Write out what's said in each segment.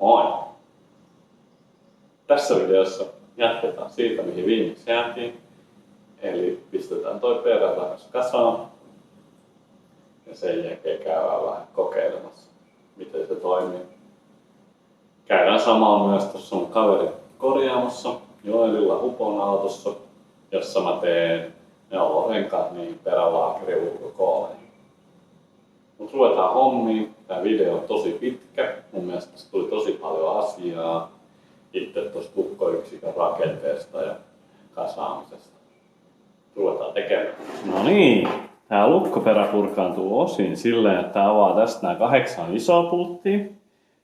Moi! Tässä videossa jatketaan siitä, mihin viimeksi jäätiin. Eli pistetään toi perävaras kasaan ja sen jälkeen käydään vähän kokeilemassa, miten se toimii. Käydään samaan myös tuossa mun kaverin korjaamossa Joelilla Hupon autossa, jossa mä teen neulorenkaat niin perävaakeri ulkokooliin. Mut ruvetaan hommiin. Tää video on tosi pitkä. Mun mielestä tässä tuli tosi paljon asiaa itse tuosta lukkoyksikön rakenteesta ja kasaamisesta. Ruvetaan tekemään. No niin, tää lukkoperä purkaantuu osin silleen, että avaa tästä nämä 8 isoa pulttia.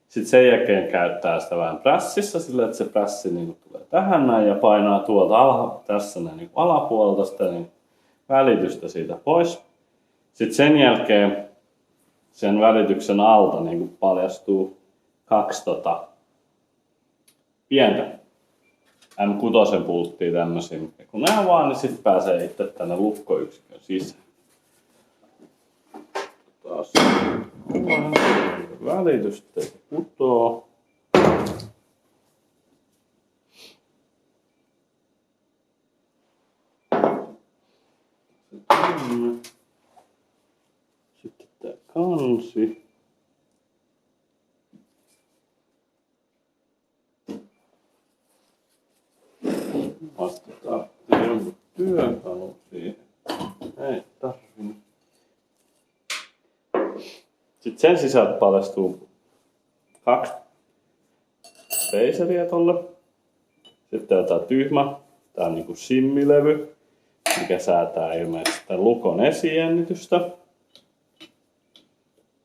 Sitten sen jälkeen käyttää sitä vähän prässissä silleen, että se prässi niin tulee tähän näin ja painaa tuolta tässä näin niin alapuolelta sitä niin välitystä siitä pois. Sitten sen jälkeen sen välityksen alta niin paljastuu 2 pientä M6 pulttia tämmöisiä. Ja kun nää vaan, niin sitten pääsee itse tänne lukkoyksikön sisään. Taas välitystä putoo. Sitten tää kansi. Vastataan jonkun työkalu siihen. Ei tarvinnut. Sitten sen sisältä paljastuu 2 spaceriä tolle. Sitten tää tyhmä, tää on niinku simmilevy, mikä säätää ilmeisesti tämän lukon esijännitystä.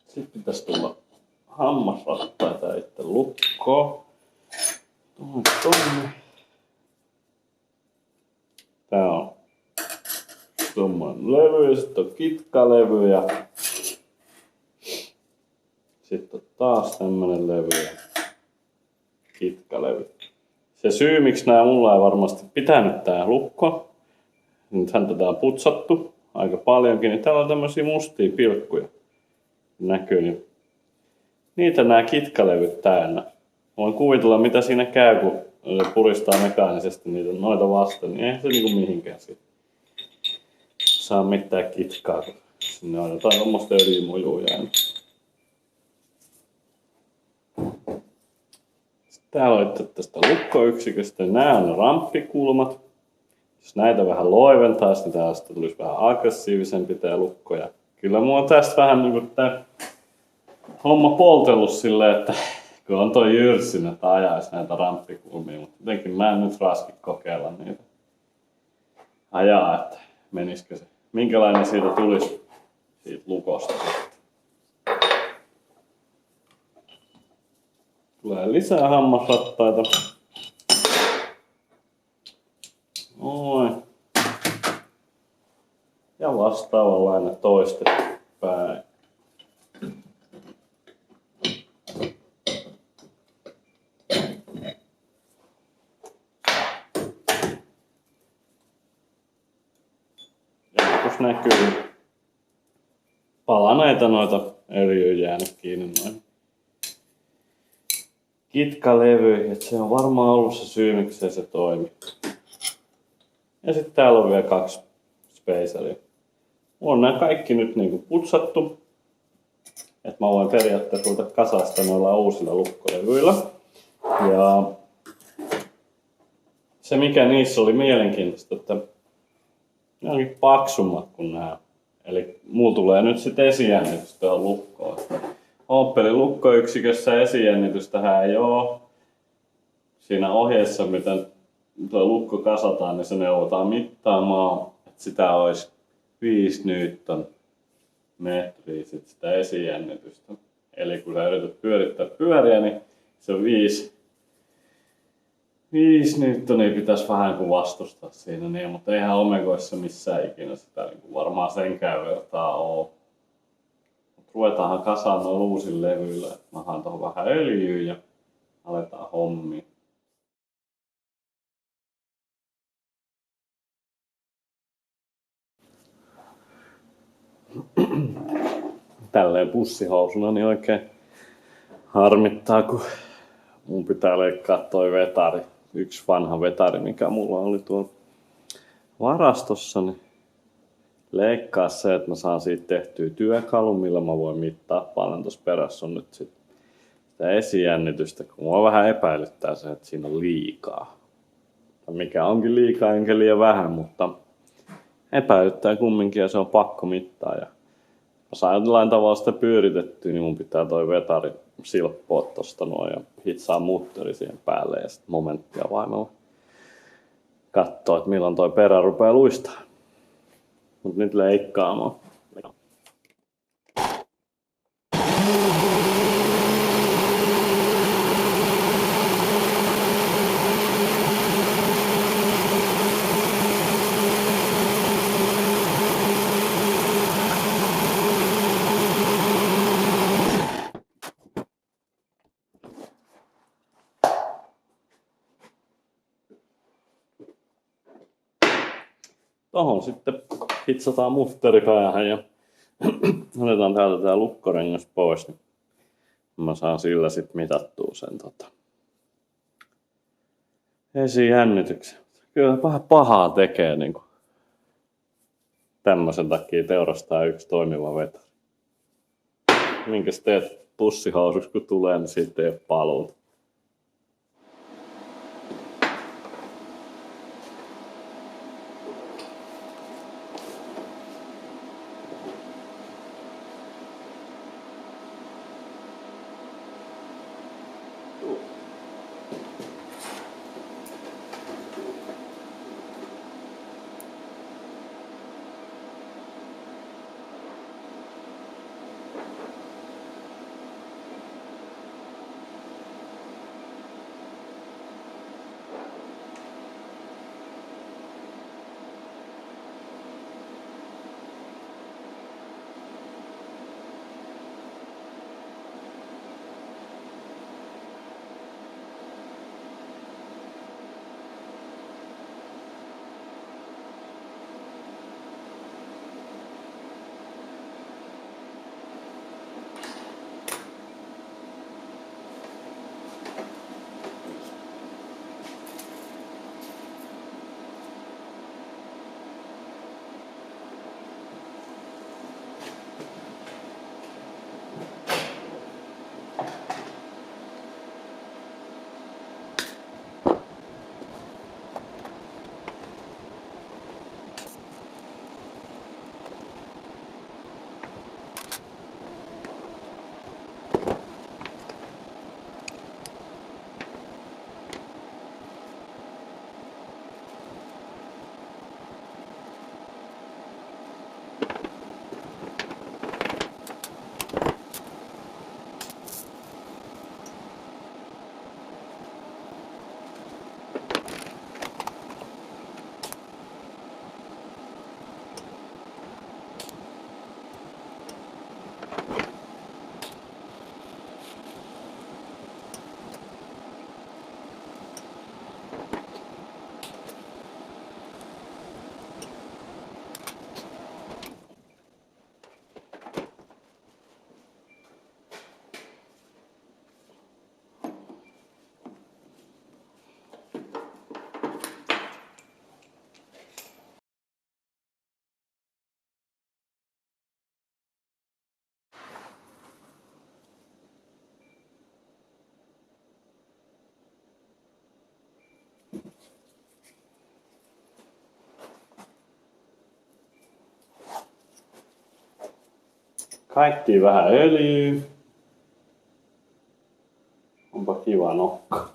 Sitten pitäisi tulla hammasrattaita itse lukkoon. Tää on tuommoinen levy ja sitten on kitkalevy ja sitten on taas tämmönen levy ja kitkalevy. Se syy, miksi nää mulla ei varmasti pitänyt tää lukko, nythän tätä on putsattu aika paljonkin, niin täällä on tämmösiä mustia pilkkuja. Näkyy, niin niitä nää kitkalevyt täynnä. Voin kuvitella, mitä siinä käy, kun puristaa mekaanisesti niitä noita vasten, niin eihän se niinku mihinkään siitä saa mitään kitkaa, kun sinne on jotain tommoista öljymujua jäänyt. Täällä on itse tästä lukkoyksiköstä. Nää on ramppikulmat. Jos näitä vähän loiventaisi, niin tästä tulisi vähän aggressiivisempi tää lukko. Ja kyllä mulla on tästä vähän niinku tää homma poltellut silleen, että kun on toi jyrssin, että ajaisi näitä ramppikulmia, mutta jotenkin mä en nyt raski kokeilla niitä ajaa, että menisikö se. Minkälainen siitä tulisi siitä lukosta. Tulee lisää hammasrattaita. Noin. Ja vastaavanlainen toistepäin. Näkyy palaneita noita öljyä jäänyt kiinni noin kitkalevyihin, että se on varmaan ollut se syy, miksei se toimi. Ja sitten täällä on vielä 2 spaceria. Mulla on nämä kaikki nyt niinku putsattu, että mä voin periaatteessa ruveta kasasta noilla uusilla lukkolevyillä. Ja se mikä niissä oli mielenkiintoista, että ne onkin paksummat kuin nämä. Eli mulla tulee nyt sitten esijännitys tuohon lukkoon. Opelin lukkoyksikössä esijännitystähän ei oo. Siinä ohjeessa, miten tuo lukko kasataan, niin se neuvotaan mittaamaan, että sitä olisi 5 Nm sit sitä esijännitystä. Eli kun sä yrität pyörittää pyöriä, niin se on 5 Newtonia pitäisi vähän kuin vastustaa siinä, niin, mutta eihän Omegoissa missään ikinä sitä niin varmaan senkään vertaa oo. Mut ruvetaanhan kasaan noilla uusilla levyillä, että mä haen tohon vähän öljyä ja aletaan hommia. Tälleen pussihousuna niin oikein harmittaa, kun mun pitää leikkaa toi vetari. Yksi vanha vetari, mikä mulla oli tuolla varastossa, niin leikkaa se, että mä saan siitä tehtyä työkalun, millä mä voin mittaa paljon. Tuossa perässä on nyt sit sitä esijännitystä, kun mua vähän epäilyttää se, että siinä on liikaa. Mikä onkin liikaa, enkä liian vähän, mutta epäilyttää kumminkin ja se on pakko mittaa. Ja jos jollain tavalla sitä pyöritettyä, niin mun pitää toi vetari silppoa tosta noin ja hitsaa mutteri siihen päälle ja sitten momenttia vaimella kattoo, että milloin toi perä rupeaa luistaa. Mut nyt leikkaamaan. Tohon sitten hitsataan mutteri päähän ja otetaan täältä tää lukkorengas pois, niin mä saan sillä sit mitattua sen esijännityksen. Kyllä vähän pahaa tekee niinku tämmösen takia teurastaa yksi toimiva vetari. Minkäs teet pussihausuksi kun tulee, niin siitä ei oo paluuta. Kaikki vähän öljyä. Onpa kiva nokka.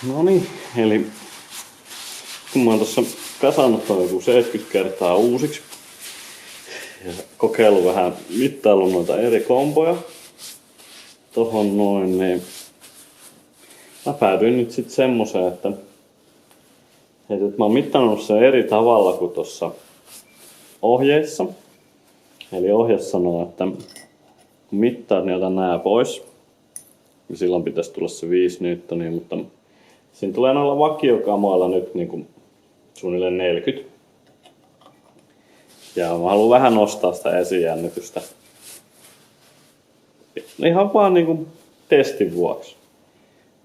No niin, eli kun mä oon tuossa kasannut ton joku 70 kertaa uusiksi ja kokeillut vähän mittaillut noita eri komboja tohon noin, niin mä päädyin nyt sit semmoseen, että mä oon mitannut sen eri tavalla kuin tuossa ohjeissa. Eli ohje sanoo, että kun mittaat, niin ota nää pois. Ja silloin pitäisi tulla se 5 newtonia, mutta siinä tulee noilla vakiokamoilla nyt niin kuin suunnilleen 40. Ja mä haluan vähän nostaa sitä esijännitystä. Ihan vaan niin kuin testin vuoksi.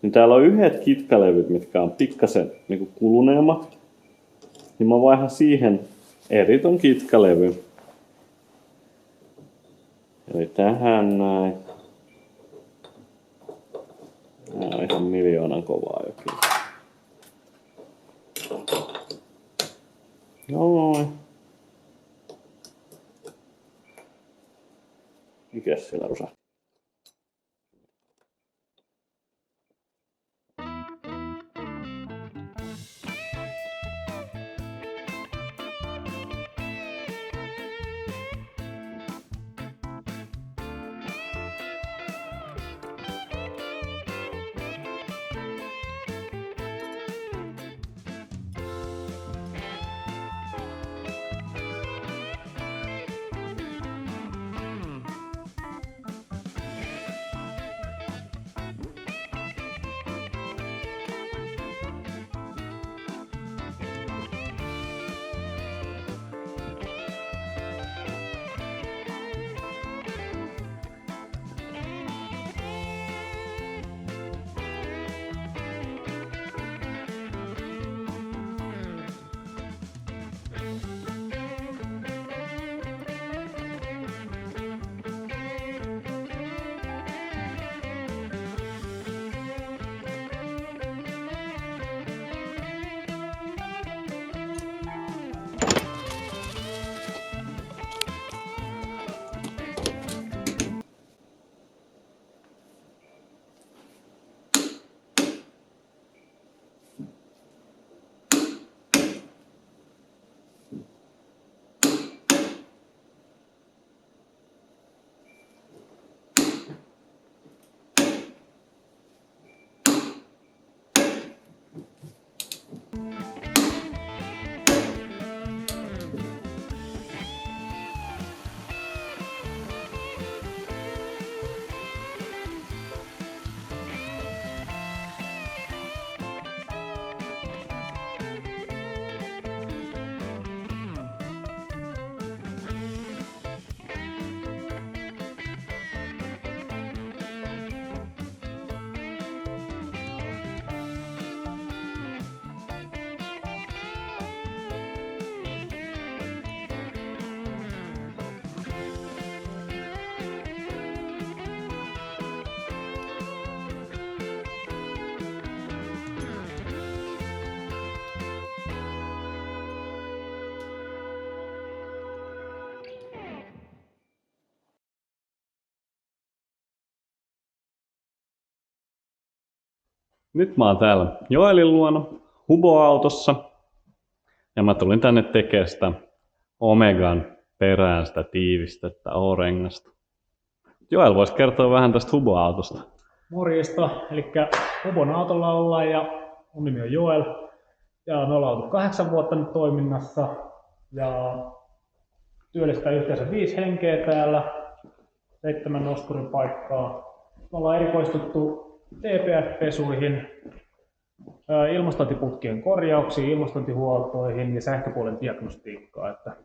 Niin täällä on yhdet kitkalevyt, mitkä on pikkasen niin kuin kuluneemmat. Niin mä vaihan siihen eri ton kitkalevyn. Eli tähän näin. Nää on ihan miljoonan kovaa jokin. Noin. Mikäs siellä rusahti? Nyt mä oon täällä Joelin luona Hubo-autossa ja mä tulin tänne tekemään sitä Omegan perään sitä tiivistettä O-rengasta. Joel voisi kertoa vähän tästä Hubo-autosta. Morjesta, eli Hubon autolla ollaan ja mun nimi on Joel ja me ollaan oltu 8 vuotta nyt toiminnassa ja työllistää yhteensä 5 henkeä täällä, 7 nosturin paikkaa. Me ollaan erikoistuttu TPF-pesuihin, ilmastointiputkien korjauksiin, ilmastointihuoltoihin ja sähköpuolen diagnostiikkaan. Että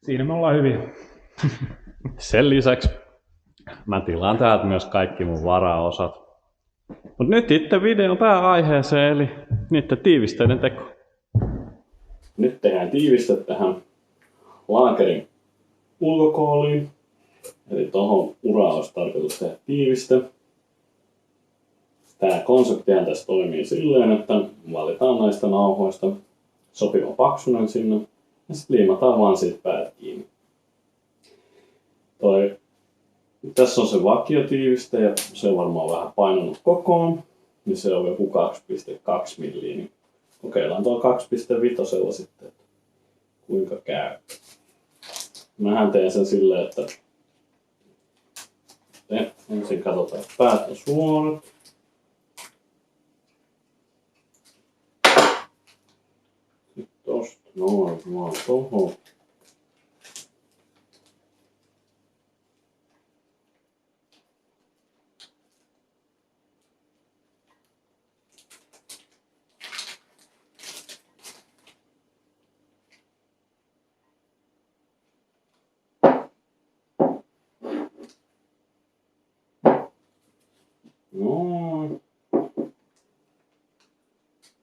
siinä me ollaan hyvin. Sen lisäksi mä tilaan täältä myös kaikki mun varaosat. Mut nyt itse videon pääaiheeseen, eli niiden tiivisteiden teko. Nyt tehdään tiiviste tähän laakerin ulkokooliin. Eli tohon uraan olisi tarkoitus tehdä tiiviste. Tää konseptihan tässä toimii silleen, että valitaan näistä nauhoista sopiva paksunen sinne ja sitten liimataan vaan siitä päät kiinni. Tässä on se vakiotiiviste ja se on varmaan vähän painunut kokoon. niin se on joku 2,2 milliä. Niin kokeillaan tuo 2,5 sitten, että kuinka käy. Mähän teen sen silleen, että ensin katsotaan, että päät on suorat. Sitten tosta noin tohon. Noin.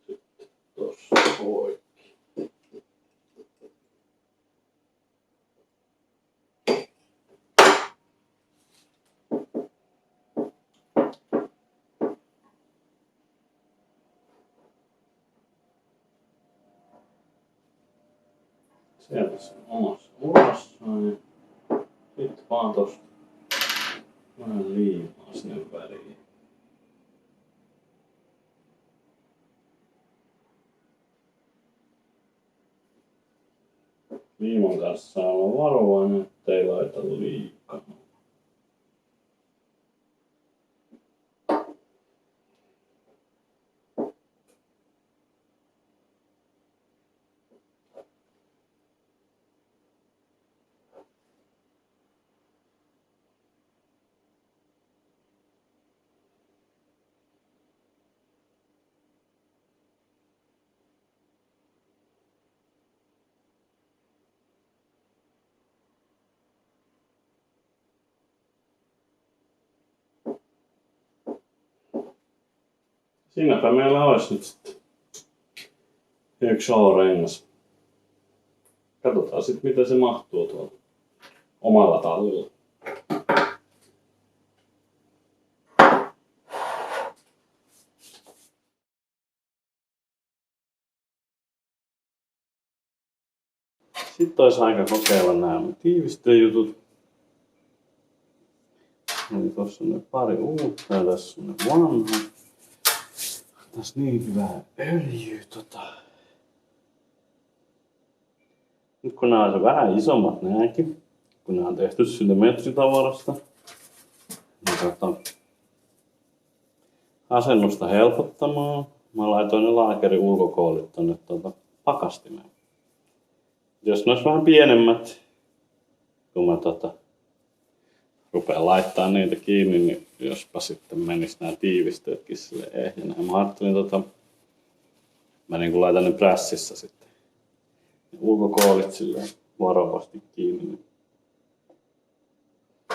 Sitten tossa poikki. Sieltä se on omassa urassaan ja sitten vaan tosta vähän liimaa sinne väliin. Liiman kanssa saa olla varovainen, ettei laita liikaa. Siinäpä meillä olisi nyt sitten yksi O-rengas. Katsotaan sitten miten se mahtuu tuolla omalla tallilla. Sitten olisi aika kokeilla nämä tiivistöjutut. Eli tuossa on nyt pari uutta ja tässä on nyt vanha. Tässä niin hyvää öljyä Nyt kun nämä on vähän isommat nääkin, kun nämä on tehty sille metritavarasta, niin asennusta helpottamaan. Mä laitoin ne laakerin ulkokoolit tonne pakastimeen. Jos ne olisi vähän pienemmät, kun mä rupean laittaa niitä kiinni, niin jospa sitten menis nämä tiivisteetkin silleen ehjänä. Mä ajattelin mä niin laitan ne prässissä sitten. Ne ulkokoolit silleen varovasti kiinni. Niin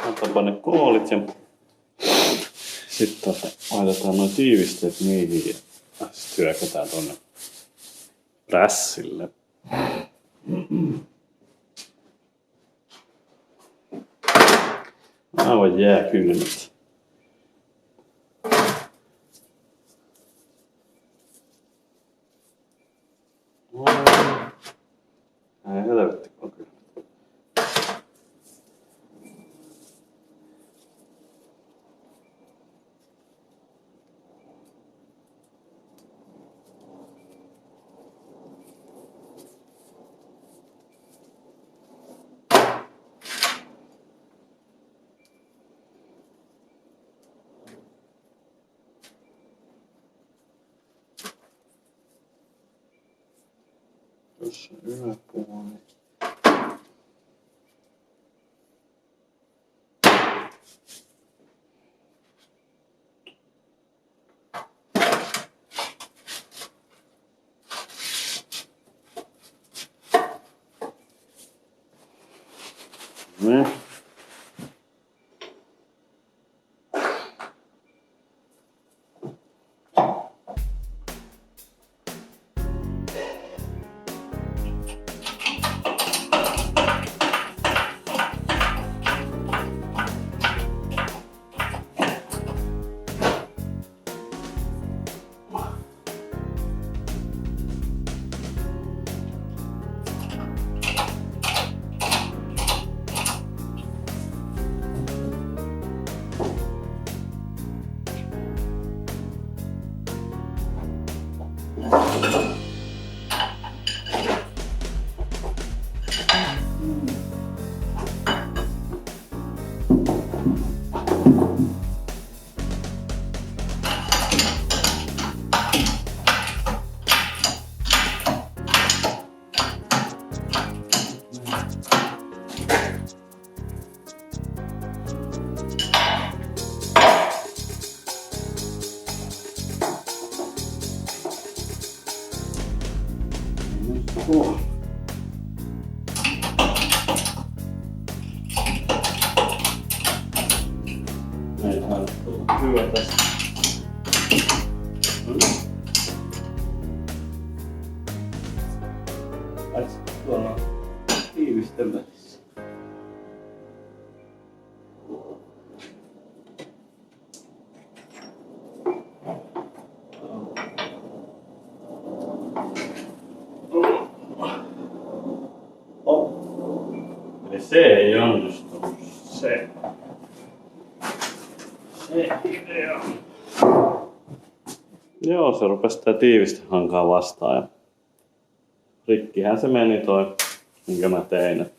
laitetaan ne koolit ja sitten laitetaan nuo tiivisteet niihin ja sitten hyökätään tonne prässille. Aivan jääkylmät. Ai helvetti on kyllä. Tuossa yläpuoli. Ne. Meillä on tullut hyvä tästä. Aisi tuolla tiivisten välissä. Eli se ei onnistunut. Se idea. Joo, se rupesi tää tiivistä hankaa vastaan ja rikkihän se meni toi, minkä mä tein. Että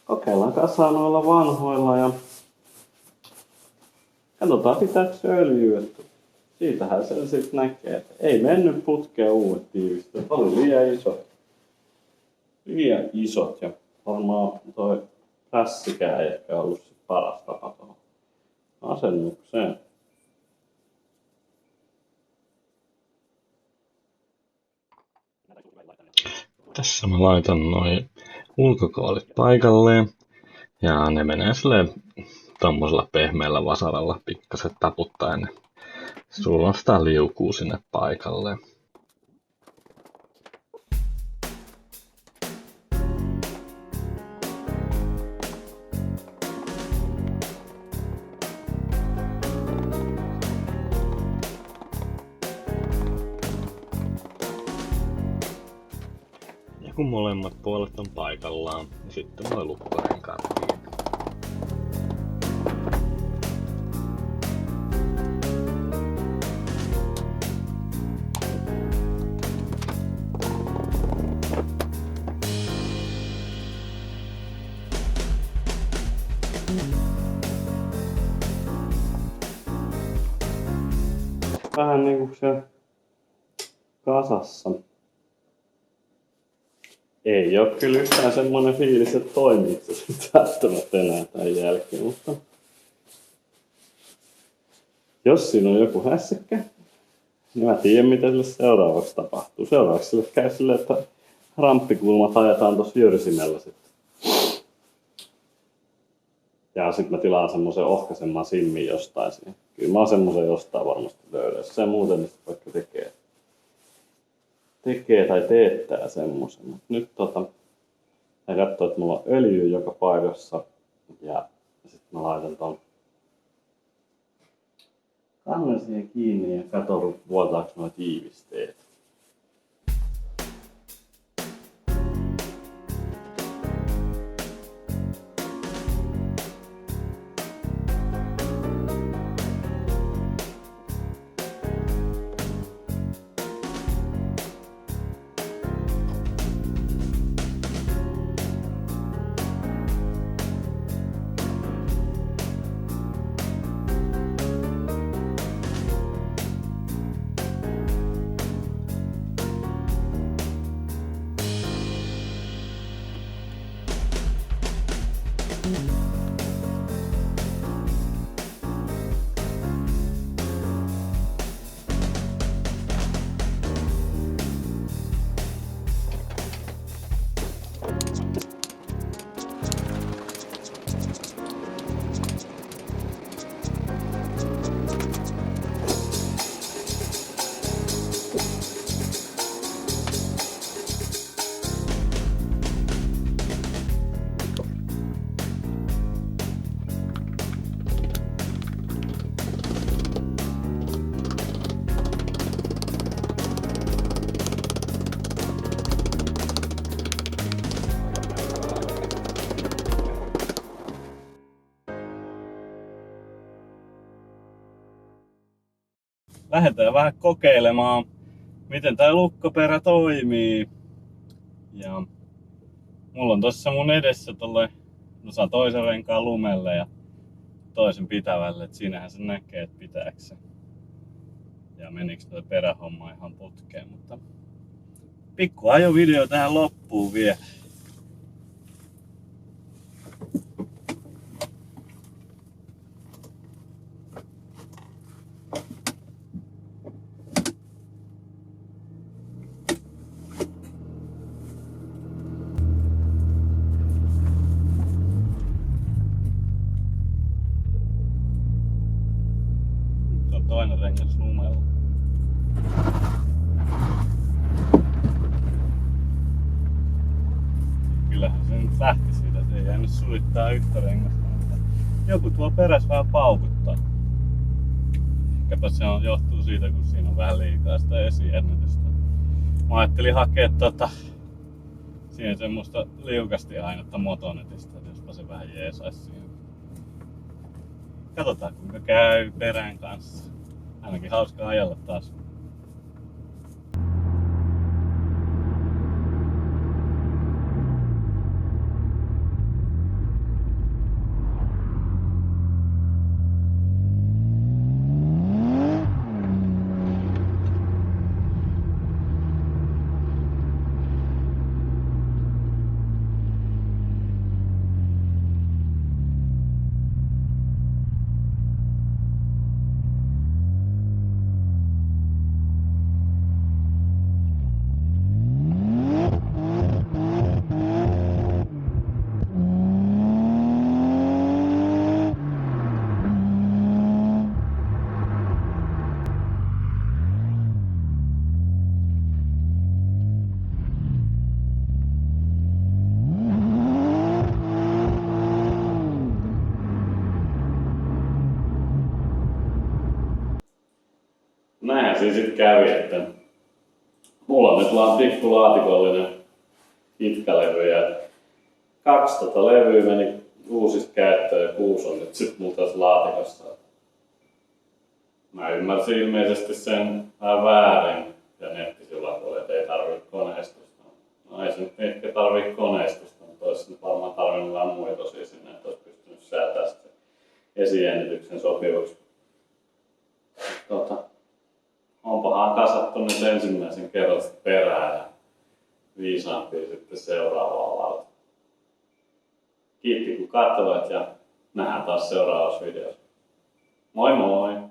kokeillaan kasaan noilla vanhoilla ja katsotaan pitääkö se öljyä. Siitähän se sitten näkee, että ei mennyt putkeen uudet tiivistöt. Oli liian isot ja varmaan toi prässikään ei ehkä ollut se paras tapa tuohon asennukseen. Tässä mä laitan noin ulkokoolit paikalleen ja ne menee silleen tommosella pehmeällä vasaralla pikkasen taputtaen. Sulla on sitä liukuu sinne paikalleen. Ja kun molemmat puolet on paikallaan, niin sitten voi lukkorenkaat kiinni. Vähän niinku se kasassa. Ei oo kyllä yhtään semmonen fiilis, että toimiiko se sit välttämättä enää tämän jälkeen, mutta jos siinä on joku hässäkkä, niin mä tiedän mitä sille seuraavaksi tapahtuu. Seuraavaksi sille käy silleen, että ramppikulmat ajetaan tossa jyrsimellä sitten. Ja sit mä tilaan semmosen ohkaisemman simmin jostain siihen. Kyllä mä semmosen jostain varmasti löydän. Jos se muuten niin vaikka tekee tai teettää semmosen. Mut nyt mä katson, että mulla on öljyä joka paikassa. Ja sit mä laitan ton kannen siihen kiinni ja katon vuotaaks nuo tiivisteet. Lähdetään vähän kokeilemaan miten tää lukkoperä toimii. Ja mulla on tossa mun edessä toisen renkaan lumelle ja toisen pitävälle, et siinähän se näkee, että pitääkö se. Ja menikö toi perähomma ihan putkeen, mutta pikku ajovideo tähän loppuun vielä. Toinen rengas lumella. Kyllähän se nyt lähti siitä, että ei jäänyt suittaa yhtä rengasta, mutta joku tuo perässä vähän paukuttaa. Ehkäpä se johtuu siitä, kun siinä on vähän liikaa sitä esijännitystä. Mä ajattelin hakea siihen semmoista liukasti ainetta Motonetista, että jospa se vähän jeesaisi siihen. Katsotaan kuinka käy perän kanssa. Ainakin hauska ajella taas. Näinhän siinä sitten kävi, että mulla on nyt vaan pikkulaatikollinen pitkälevy ja 2 levyä meni uusista käyttöön ja 6 on nyt sit mulla tässä laatikossa. Mä ymmärsin ilmeisesti sen vähän väärin ja nettisivuilla, että ei tarvitse koneistusta. No ei se nyt ehkä tarvitse koneistusta, mutta olisi nyt varmaan tarvinnut vähän muitosia sinne, että olisi pystynyt säätämään sitten esijännityksen sopivaksi. Onpahan kasattu nyt ensimmäisen kerran perään ja viisaampia sitten seuraavaa varten. Kiitti kun katsoit ja nähdään taas seuraavassa videossa. Moi moi!